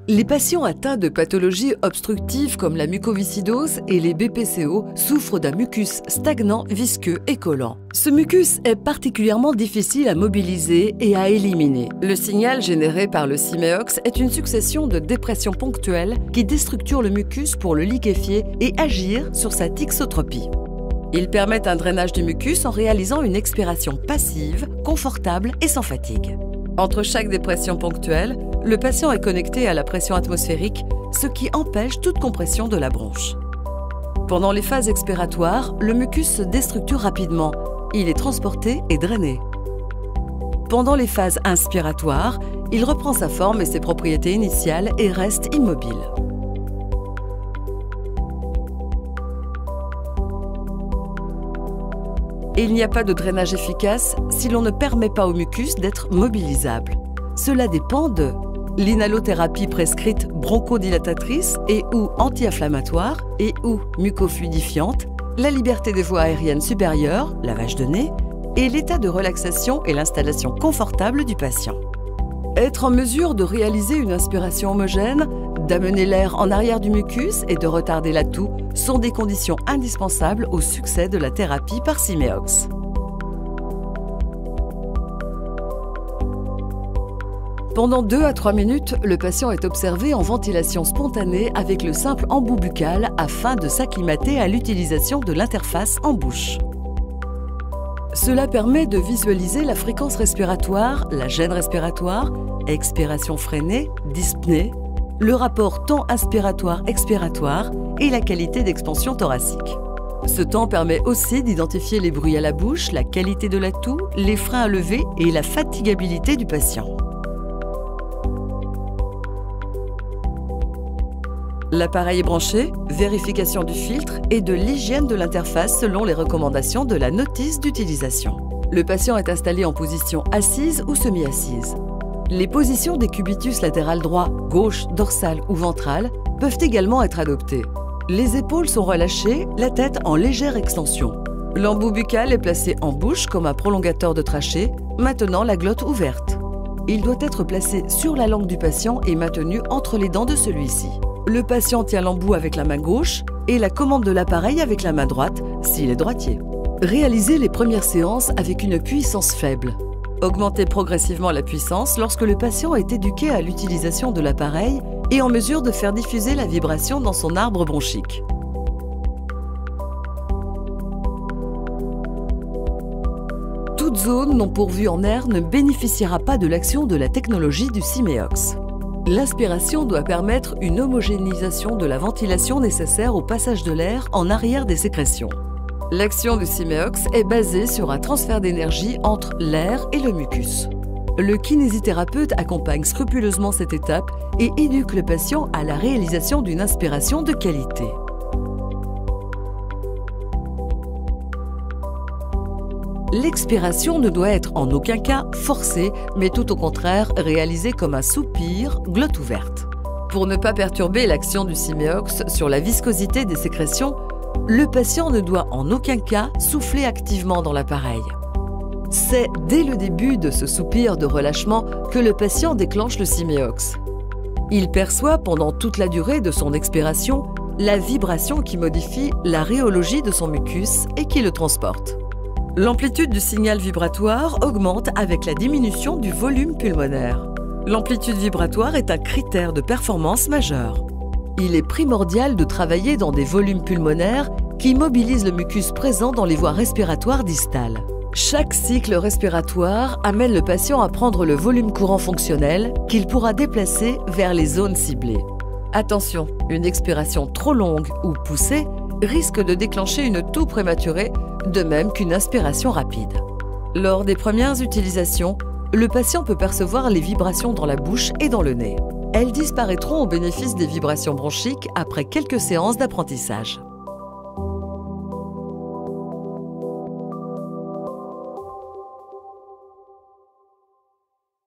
Les patients atteints de pathologies obstructives comme la mucoviscidose et les BPCO souffrent d'un mucus stagnant, visqueux et collant. Ce mucus est particulièrement difficile à mobiliser et à éliminer. Le signal généré par le Simeox est une succession de dépressions ponctuelles qui déstructurent le mucus pour le liquéfier et agir sur sa thixotropie. Ils permettent un drainage du mucus en réalisant une expiration passive, confortable et sans fatigue. Entre chaque dépression ponctuelle, le patient est connecté à la pression atmosphérique, ce qui empêche toute compression de la bronche. Pendant les phases expiratoires, le mucus se déstructure rapidement. Il est transporté et drainé. Pendant les phases inspiratoires, il reprend sa forme et ses propriétés initiales et reste immobile. Et il n'y a pas de drainage efficace si l'on ne permet pas au mucus d'être mobilisable. Cela dépend de l'inhalothérapie prescrite bronchodilatatrice et ou anti-inflammatoire et ou mucofluidifiante, la liberté des voies aériennes supérieures, lavage de nez, et l'état de relaxation et l'installation confortable du patient. Être en mesure de réaliser une inspiration homogène, d'amener l'air en arrière du mucus et de retarder la toux sont des conditions indispensables au succès de la thérapie par Simeox. Pendant 2 à 3 minutes, le patient est observé en ventilation spontanée avec le simple embout buccal afin de s'acclimater à l'utilisation de l'interface en bouche. Cela permet de visualiser la fréquence respiratoire, la gêne respiratoire, expiration freinée, dyspnée, le rapport temps inspiratoire-expiratoire et la qualité d'expansion thoracique. Ce temps permet aussi d'identifier les bruits à la bouche, la qualité de la toux, les freins à lever et la fatigabilité du patient. L'appareil est branché, vérification du filtre et de l'hygiène de l'interface selon les recommandations de la notice d'utilisation. Le patient est installé en position assise ou semi-assise. Les positions des cubitus latéral droit, gauche, dorsal ou ventral peuvent également être adoptées. Les épaules sont relâchées, la tête en légère extension. L'embout buccal est placé en bouche comme un prolongateur de trachée, maintenant la glotte ouverte. Il doit être placé sur la langue du patient et maintenu entre les dents de celui-ci. Le patient tient l'embout avec la main gauche et la commande de l'appareil avec la main droite, s'il est droitier. Réalisez les premières séances avec une puissance faible. Augmentez progressivement la puissance lorsque le patient est éduqué à l'utilisation de l'appareil et en mesure de faire diffuser la vibration dans son arbre bronchique. Toute zone non pourvue en air ne bénéficiera pas de l'action de la technologie du Simeox. L'aspiration doit permettre une homogénéisation de la ventilation nécessaire au passage de l'air en arrière des sécrétions. L'action du Simeox est basée sur un transfert d'énergie entre l'air et le mucus. Le kinésithérapeute accompagne scrupuleusement cette étape et éduque le patient à la réalisation d'une inspiration de qualité. L'expiration ne doit être en aucun cas forcée, mais tout au contraire réalisée comme un soupir, glotte ouverte. Pour ne pas perturber l'action du Simeox sur la viscosité des sécrétions, le patient ne doit en aucun cas souffler activement dans l'appareil. C'est dès le début de ce soupir de relâchement que le patient déclenche le Simeox. Il perçoit pendant toute la durée de son expiration la vibration qui modifie la rhéologie de son mucus et qui le transporte. L'amplitude du signal vibratoire augmente avec la diminution du volume pulmonaire. L'amplitude vibratoire est un critère de performance majeur. Il est primordial de travailler dans des volumes pulmonaires qui mobilisent le mucus présent dans les voies respiratoires distales. Chaque cycle respiratoire amène le patient à prendre le volume courant fonctionnel qu'il pourra déplacer vers les zones ciblées. Attention, une expiration trop longue ou poussée risque de déclencher une toux prématurée, de même qu'une inspiration rapide. Lors des premières utilisations, le patient peut percevoir les vibrations dans la bouche et dans le nez. Elles disparaîtront au bénéfice des vibrations bronchiques après quelques séances d'apprentissage.